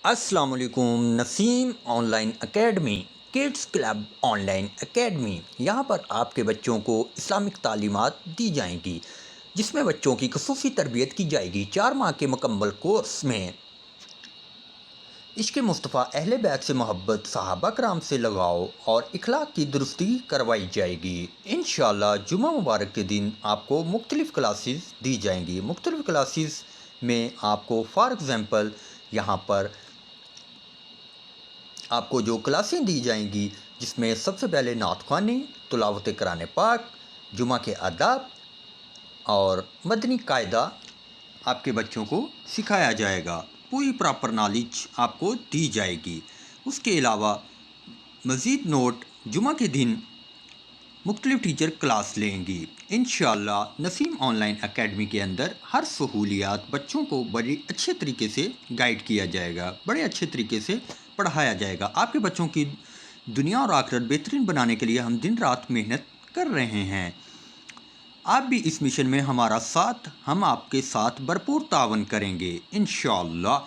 السلام علیکم، Naseem online academy kids club online academy. یہاں پر آپ کے بچوں کو اسلامک تعلیمات دی جائیں گی، جس میں بچوں کی خصوصی تربیت کی جائے گی 4 ماہ کے مکمل کورس میں۔ عشق مصطفیٰ اہل بیت سے محبت، صحابہ کرام سے لگاؤ اور اخلاق کی درستگی کروائی جائے گی۔ انشاءاللہ جمعہ مبارک کے دن آپ کو مختلف کلاسز دی جائیں گی۔ مختلف کلاسز میں آپ کو فار ایگزامپل یہاں پر آپ کو جو کلاسیں دی جائیں گی، جس میں سب سے پہلے نعت خوانی، تلاوت قرآن پاک، جمعہ کے آداب اور مدنی قاعدہ آپ کے بچوں کو سکھایا جائے گا۔ پوری پراپر نالج آپ کو دی جائے گی۔ اس کے علاوہ مزید نوٹ جمعہ کے دن مختلف ٹیچر کلاس لیں گی۔ انشاءاللہ نسیم آن لائن اکیڈمی کے اندر ہر سہولیات بچوں کو بڑے اچھے طریقے سے گائیڈ کیا جائے گا، بڑے اچھے طریقے سے پڑھایا جائے گا۔ آپ کے بچوں کی دنیا اور آخرت بہترین بنانے کے لیے ہم دن رات محنت کر رہے ہیں۔ آپ بھی اس مشن میں ہمارا ساتھ، ہم آپ کے ساتھ بھرپور تعاون کریں گے انشاءاللہ۔